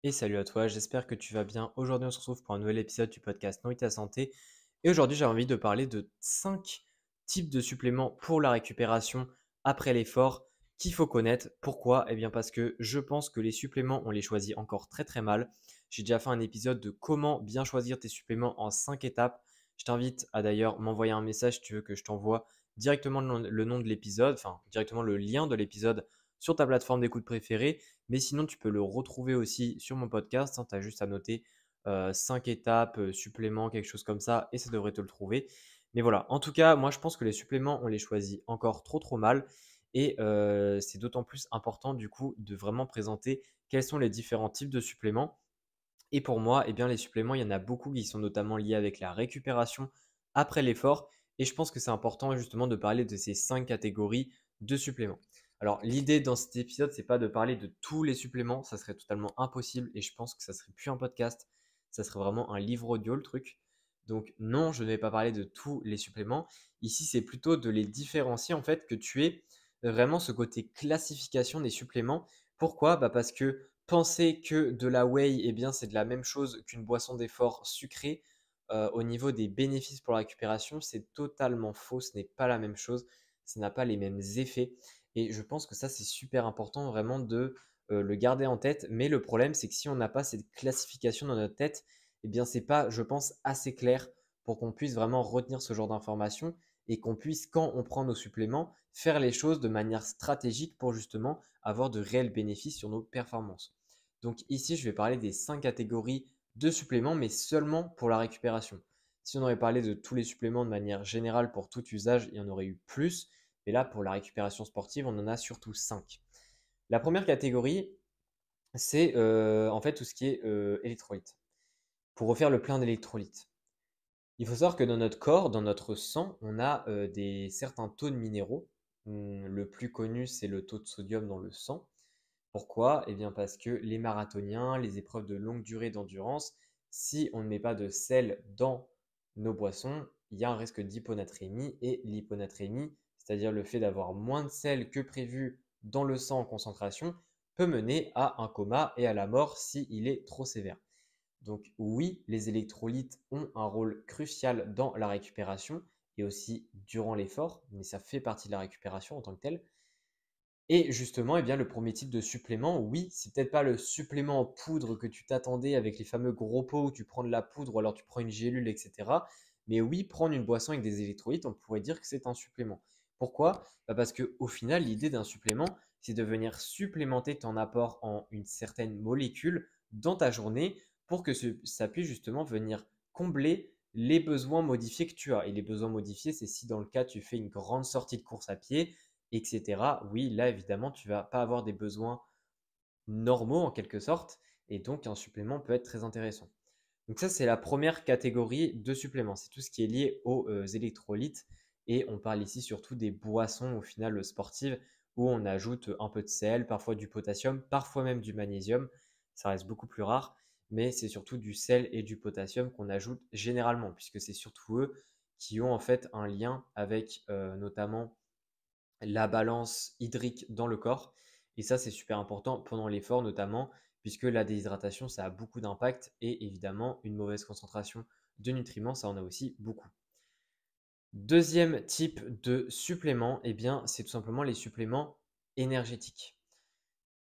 Et salut à toi, j'espère que tu vas bien. Aujourd'hui, on se retrouve pour un nouvel épisode du podcast Nourris ta santé. Et aujourd'hui, j'ai envie de parler de 5 types de suppléments pour la récupération après l'effort qu'il faut connaître. Pourquoi? Eh bien parce que je pense que les suppléments, on les choisit encore très très mal. J'ai déjà fait un épisode de comment bien choisir tes suppléments en 5 étapes. Je t'invite à d'ailleurs m'envoyer un message si tu veux que je t'envoie directement le nom de l'épisode, enfin directement le lien de l'épisode sur ta plateforme d'écoute préférée. Mais sinon, tu peux le retrouver aussi sur mon podcast, hein. Tu as juste à noter 5 étapes, suppléments, quelque chose comme ça, et ça devrait te le trouver. Mais voilà, en tout cas, moi je pense que les suppléments, on les choisit encore trop trop mal. Et c'est d'autant plus important du coup de vraiment présenter quels sont les différents types de suppléments. Et pour moi, eh bien, les suppléments, il y en a beaucoup qui sont notamment liés avec la récupération après l'effort. Et je pense que c'est important justement de parler de ces 5 catégories de suppléments. Alors, l'idée dans cet épisode, c'est pas de parler de tous les suppléments, ça serait totalement impossible et je pense que ça serait plus un podcast, ça serait vraiment un livre audio le truc. Donc non, je ne vais pas parler de tous les suppléments. Ici, c'est plutôt de les différencier en fait, que tu aies vraiment ce côté classification des suppléments. Pourquoi? Bah parce que penser que de la whey, eh bien, c'est de la même chose qu'une boisson d'effort sucrée au niveau des bénéfices pour la récupération, c'est totalement faux. Ce n'est pas la même chose. Ça n'a pas les mêmes effets. Et je pense que ça, c'est super important vraiment de le garder en tête. Mais le problème, c'est que si on n'a pas cette classification dans notre tête, eh bien, c'est pas, je pense, assez clair pour qu'on puisse vraiment retenir ce genre d'informations et qu'on puisse, quand on prend nos suppléments, faire les choses de manière stratégique pour justement avoir de réels bénéfices sur nos performances. Donc ici, je vais parler des 5 catégories de suppléments, mais seulement pour la récupération. Si on aurait parlé de tous les suppléments de manière générale pour tout usage, il y en aurait eu plus. Mais là, pour la récupération sportive, on en a surtout 5. La première catégorie, c'est en fait tout ce qui est électrolytes. Pour refaire le plein d'électrolytes. Il faut savoir que dans notre corps, dans notre sang, on a certains taux de minéraux. Le plus connu, c'est le taux de sodium dans le sang. Pourquoi? Eh bien parce que les marathoniens, les épreuves de longue durée d'endurance, si on ne met pas de sel dans nos boissons, il y a un risque d'hyponatrémie. Et l'hyponatrémie, c'est-à-dire le fait d'avoir moins de sel que prévu dans le sang en concentration, peut mener à un coma et à la mort s'il est trop sévère. Donc oui, les électrolytes ont un rôle crucial dans la récupération et aussi durant l'effort, mais ça fait partie de la récupération en tant que telle. Et justement, eh bien, le premier type de supplément, oui, c'est peut-être pas le supplément en poudre que tu t'attendais avec les fameux gros pots où tu prends de la poudre ou alors tu prends une gélule, etc. Mais oui, prendre une boisson avec des électrolytes, on pourrait dire que c'est un supplément. Pourquoi? Bah parce qu'au final, l'idée d'un supplément, c'est de venir supplémenter ton apport en une certaine molécule dans ta journée pour que ça puisse justement venir combler les besoins modifiés que tu as. Et les besoins modifiés, c'est si dans le cas tu fais une grande sortie de course à pied, etc. Oui, là, évidemment, tu vas pas avoir des besoins normaux en quelque sorte, et donc un supplément peut être très intéressant. Donc ça, c'est la première catégorie de suppléments. C'est tout ce qui est lié aux électrolytes, et on parle ici surtout des boissons au final sportives où on ajoute un peu de sel, parfois du potassium, parfois même du magnésium. Ça reste beaucoup plus rare, mais c'est surtout du sel et du potassium qu'on ajoute généralement, puisque c'est surtout eux qui ont en fait un lien avec notamment la balance hydrique dans le corps. Et ça, c'est super important pendant l'effort notamment, puisque la déshydratation, ça a beaucoup d'impact et évidemment, une mauvaise concentration de nutriments, ça en a aussi beaucoup. Deuxième type de supplément, eh bien, c'est tout simplement les suppléments énergétiques.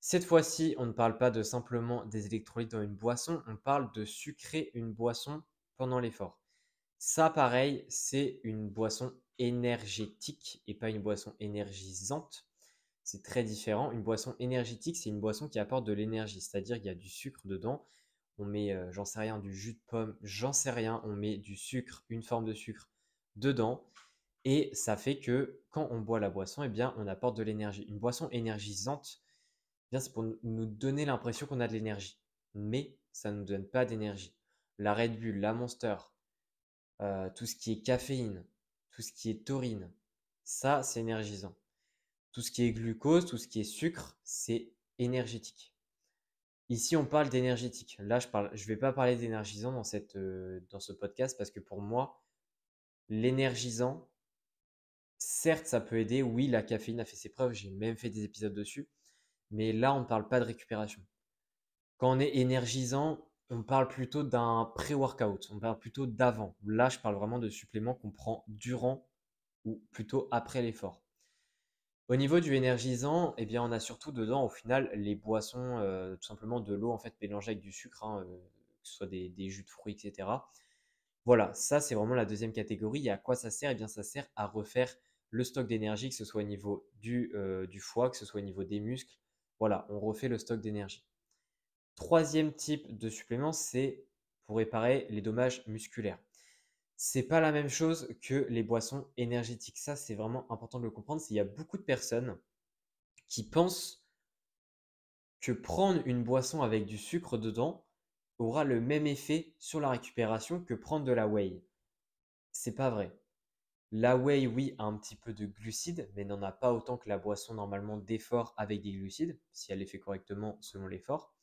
Cette fois-ci, on ne parle pas de simplement des électrolytes dans une boisson, on parle de sucrer une boisson pendant l'effort. Ça, pareil, c'est une boisson énergétique et pas une boisson énergisante. C'est très différent. Une boisson énergétique, c'est une boisson qui apporte de l'énergie, c'est-à-dire qu'il y a du sucre dedans. On met, j'en sais rien, du jus de pomme, j'en sais rien, on met du sucre, une forme de sucre dedans. Et ça fait que quand on boit la boisson, eh bien, on apporte de l'énergie. Une boisson énergisante, eh bien, c'est pour nous donner l'impression qu'on a de l'énergie. Mais ça ne nous donne pas d'énergie. La Red Bull, la Monster, tout ce qui est caféine, tout ce qui est taurine, ça, c'est énergisant. Tout ce qui est glucose, tout ce qui est sucre, c'est énergétique. Ici, on parle d'énergétique. Là, je vais pas parler d'énergisant dans ce podcast parce que pour moi, l'énergisant, certes, ça peut aider. Oui, la caféine a fait ses preuves. J'ai même fait des épisodes dessus. Mais là, on ne parle pas de récupération. Quand on est énergisant, on parle plutôt d'un pré-workout, on parle plutôt d'avant. Là, je parle vraiment de suppléments qu'on prend durant ou plutôt après l'effort. Au niveau du énergisant, eh bien, on a surtout dedans, au final, les boissons, tout simplement de l'eau en fait mélangée avec du sucre, hein, que ce soit des jus de fruits, etc. Voilà, ça c'est vraiment la deuxième catégorie. Et à quoi ça sert? Eh bien, ça sert à refaire le stock d'énergie, que ce soit au niveau du foie, que ce soit au niveau des muscles. Voilà, on refait le stock d'énergie. Troisième type de supplément, c'est pour réparer les dommages musculaires. C'est pas la même chose que les boissons énergétiques. Ça, c'est vraiment important de le comprendre. Il y a beaucoup de personnes qui pensent que prendre une boisson avec du sucre dedans aura le même effet sur la récupération que prendre de la whey. C'est pas vrai. La whey, oui, a un petit peu de glucides, mais n'en a pas autant que la boisson normalement d'effort avec des glucides, si elle est faite correctement selon l'effort.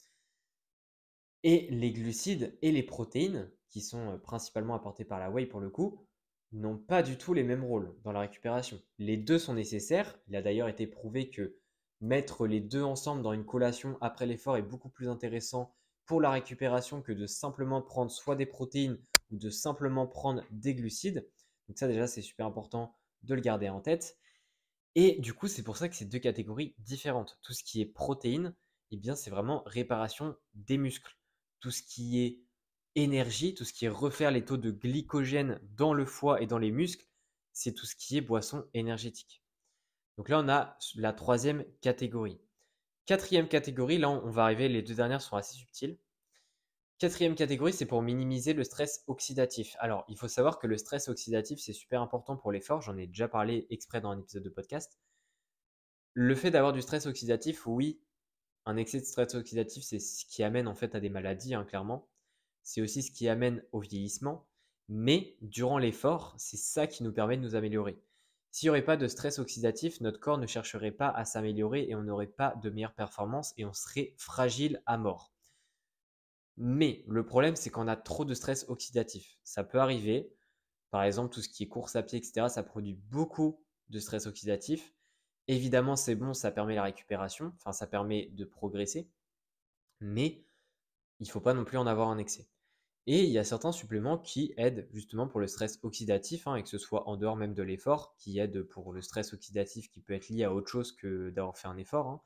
Et les glucides et les protéines, qui sont principalement apportés par la whey pour le coup, n'ont pas du tout les mêmes rôles dans la récupération. Les deux sont nécessaires. Il a d'ailleurs été prouvé que mettre les deux ensemble dans une collation après l'effort est beaucoup plus intéressant pour la récupération que de simplement prendre soit des protéines ou de simplement prendre des glucides. Donc ça déjà, c'est super important de le garder en tête. Et du coup, c'est pour ça que c'est deux catégories différentes. Tout ce qui est protéines, eh bien, c'est vraiment réparation des muscles. Tout ce qui est énergie, tout ce qui est refaire les taux de glycogène dans le foie et dans les muscles, c'est tout ce qui est boisson énergétique. Donc là, on a la troisième catégorie. Quatrième catégorie, là, on va arriver, les deux dernières sont assez subtiles. Quatrième catégorie, c'est pour minimiser le stress oxydatif. Alors, il faut savoir que le stress oxydatif, c'est super important pour l'effort. J'en ai déjà parlé exprès dans un épisode de podcast. Le fait d'avoir du stress oxydatif, oui, un excès de stress oxydatif, c'est ce qui amène en fait à des maladies, hein, clairement. C'est aussi ce qui amène au vieillissement. Mais durant l'effort, c'est ça qui nous permet de nous améliorer. S'il n'y aurait pas de stress oxydatif, notre corps ne chercherait pas à s'améliorer et on n'aurait pas de meilleures performances et on serait fragile à mort. Mais le problème, c'est qu'on a trop de stress oxydatif. Ça peut arriver. Par exemple, tout ce qui est course à pied, etc., ça produit beaucoup de stress oxydatif. Évidemment, c'est bon, ça permet la récupération, enfin, ça permet de progresser, mais il ne faut pas non plus en avoir un excès. Et il y a certains suppléments qui aident justement pour le stress oxydatif, hein, et que ce soit en dehors même de l'effort, qui aident pour le stress oxydatif qui peut être lié à autre chose que d'avoir fait un effort, hein,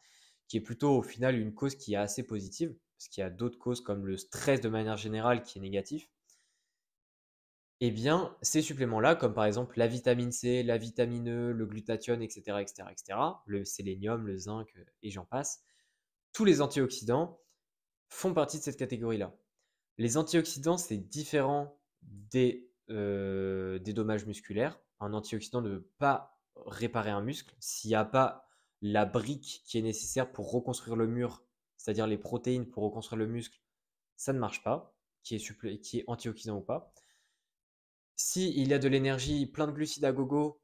qui est plutôt au final une cause qui est assez positive, parce qu'il y a d'autres causes comme le stress de manière générale qui est négatif. Eh bien, ces suppléments-là, comme par exemple la vitamine C, la vitamine E, le glutathione, etc., etc., etc., le sélénium, le zinc et j'en passe, tous les antioxydants font partie de cette catégorie-là. Les antioxydants, c'est différent des dommages musculaires. Un antioxydant ne peut pas réparer un muscle s'il n'y a pas la brique qui est nécessaire pour reconstruire le mur, c'est-à-dire les protéines pour reconstruire le muscle, ça ne marche pas, qui est antioxydant ou pas. Si il y a de l'énergie, plein de glucides à gogo,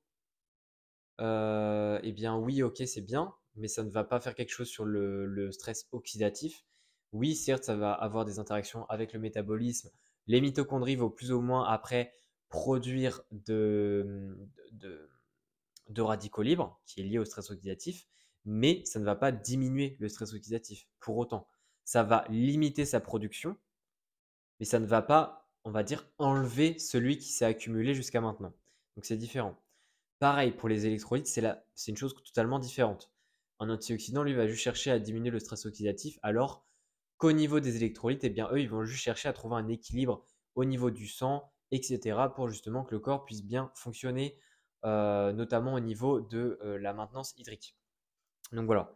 eh bien oui, ok, c'est bien, mais ça ne va pas faire quelque chose sur le stress oxydatif. Oui, certes, ça va avoir des interactions avec le métabolisme. Les mitochondries vont plus ou moins après produire de, de radicaux libres, qui est lié au stress oxydatif, mais ça ne va pas diminuer le stress oxydatif pour autant. Ça va limiter sa production, mais ça ne va pas, on va dire, enlever celui qui s'est accumulé jusqu'à maintenant. Donc c'est différent. Pareil, pour les électrolytes, c'est une chose totalement différente. Un antioxydant, lui, va juste chercher à diminuer le stress oxydatif, alors qu'au niveau des électrolytes, eh bien, eux, ils vont juste chercher à trouver un équilibre au niveau du sang, etc., pour justement que le corps puisse bien fonctionner, notamment au niveau de la maintenance hydrique. Donc voilà.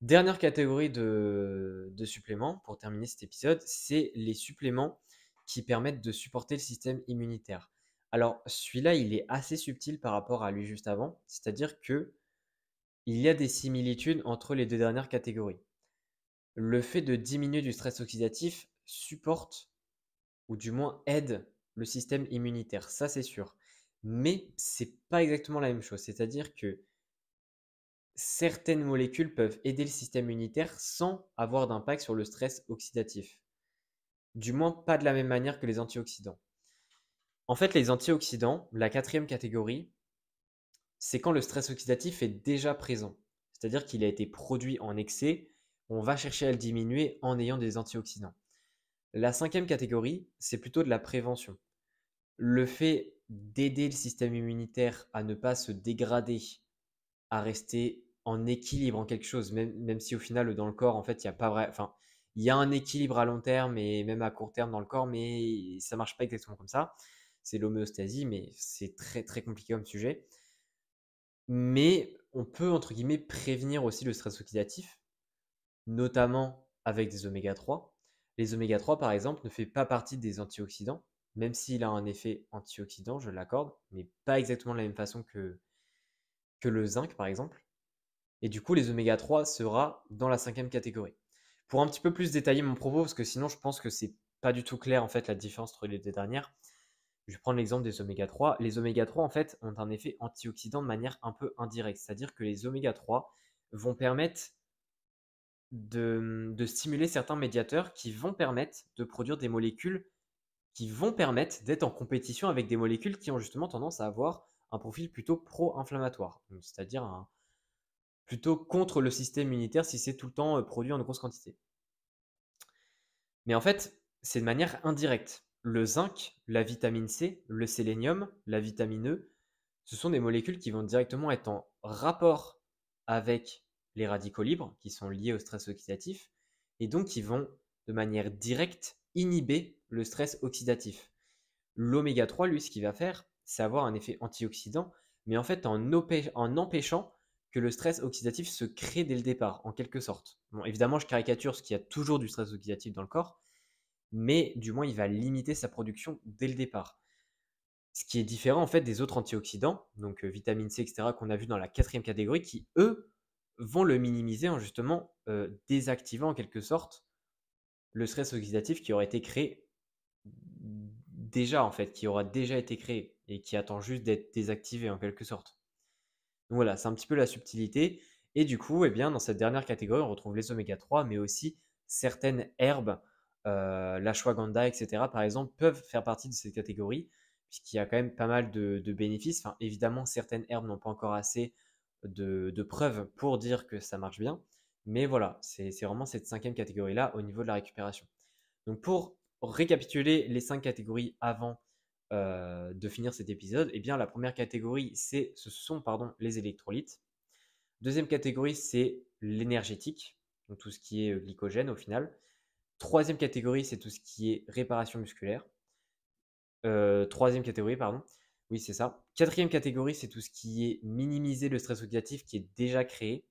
Dernière catégorie de suppléments, pour terminer cet épisode, c'est les suppléments qui permettent de supporter le système immunitaire. Alors, celui-là, il est assez subtil par rapport à lui juste avant, c'est-à-dire que il y a des similitudes entre les deux dernières catégories. Le fait de diminuer du stress oxydatif supporte, ou du moins aide, le système immunitaire, ça c'est sûr. Mais c'est pas exactement la même chose, c'est-à-dire que certaines molécules peuvent aider le système immunitaire sans avoir d'impact sur le stress oxydatif. Du moins, pas de la même manière que les antioxydants. En fait, les antioxydants, la quatrième catégorie, c'est quand le stress oxydatif est déjà présent. C'est-à-dire qu'il a été produit en excès on va chercher à le diminuer en ayant des antioxydants. La cinquième catégorie, c'est plutôt de la prévention. Le fait d'aider le système immunitaire à ne pas se dégrader, à rester en équilibre en quelque chose, même si au final, dans le corps, en fait, il y a pas vrai, enfin, il y a un équilibre à long terme et même à court terme dans le corps, mais ça marche pas exactement comme ça. C'est l'homéostasie, mais c'est très très compliqué comme sujet. Mais on peut, entre guillemets, prévenir aussi le stress oxydatif, notamment avec des oméga 3. Les oméga 3, par exemple, ne fait pas partie des antioxydants, même s'il a un effet antioxydant, je l'accorde, mais pas exactement de la même façon que le zinc, par exemple. Et du coup, les oméga 3 sera dans la cinquième catégorie. Pour un petit peu plus détailler mon propos, parce que sinon je pense que c'est pas du tout clair en fait la différence entre les deux dernières, je vais prendre l'exemple des oméga 3. Les oméga 3 en fait ont un effet antioxydant de manière un peu indirecte, c'est-à-dire que les oméga 3 vont permettre de stimuler certains médiateurs qui vont permettre de produire des molécules qui vont permettre d'être en compétition avec des molécules qui ont justement tendance à avoir un profil plutôt pro-inflammatoire, c'est-à-dire plutôt contre le système immunitaire si c'est tout le temps produit en grosse quantité. Mais en fait, c'est de manière indirecte. Le zinc, la vitamine C, le sélénium, la vitamine E, ce sont des molécules qui vont directement être en rapport avec les radicaux libres qui sont liés au stress oxydatif et donc qui vont de manière directe inhiber le stress oxydatif. L'oméga 3, lui, ce qu'il va faire, c'est avoir un effet antioxydant, mais en fait en empêchant que le stress oxydatif se crée dès le départ, en quelque sorte. Bon, évidemment, je caricature parce qu'il y a toujours du stress oxydatif dans le corps, mais du moins, il va limiter sa production dès le départ. Ce qui est différent en fait des autres antioxydants, donc vitamine C, etc., qu'on a vu dans la quatrième catégorie, qui eux vont le minimiser en justement désactivant en quelque sorte le stress oxydatif qui aurait été créé déjà en fait, qui aura déjà été créé et qui attend juste d'être désactivé en quelque sorte. Donc voilà, c'est un petit peu la subtilité. Et du coup, eh bien, dans cette dernière catégorie, on retrouve les oméga 3, mais aussi certaines herbes, l'ashwagandha, etc., par exemple, peuvent faire partie de cette catégorie, puisqu'il y a quand même pas mal de bénéfices. Enfin, évidemment, certaines herbes n'ont pas encore assez de preuves pour dire que ça marche bien. Mais voilà, c'est vraiment cette cinquième catégorie-là au niveau de la récupération. Donc pour récapituler les cinq catégories avant de finir cet épisode, eh bien la première catégorie, ce sont les électrolytes. Deuxième catégorie, c'est l'énergétique, donc tout ce qui est glycogène au final. Troisième catégorie, c'est tout ce qui est réparation musculaire. Troisième catégorie, pardon. Oui, c'est ça. Quatrième catégorie, c'est tout ce qui est minimiser le stress oxydatif qui est déjà créé.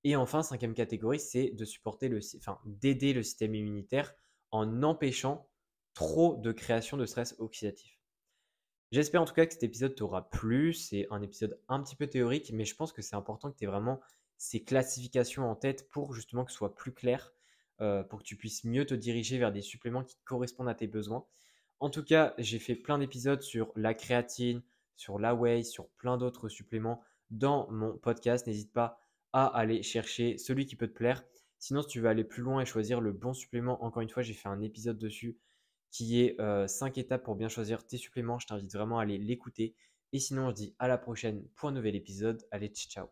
Et enfin, cinquième catégorie, c'est de supporter d'aider le système immunitaire en empêchant trop de création de stress oxydatif. J'espère en tout cas que cet épisode t'aura plu. C'est un épisode un petit peu théorique, mais je pense que c'est important que tu aies vraiment ces classifications en tête pour justement que ce soit plus clair, pour que tu puisses mieux te diriger vers des suppléments qui correspondent à tes besoins. En tout cas, j'ai fait plein d'épisodes sur la créatine, sur la whey, sur plein d'autres suppléments dans mon podcast. N'hésite pas à aller chercher celui qui peut te plaire. Sinon, si tu veux aller plus loin et choisir le bon supplément, encore une fois, j'ai fait un épisode dessus qui est 5 étapes pour bien choisir tes suppléments. Je t'invite vraiment à aller l'écouter. Et sinon, on se dit à la prochaine pour un nouvel épisode. Allez, ciao.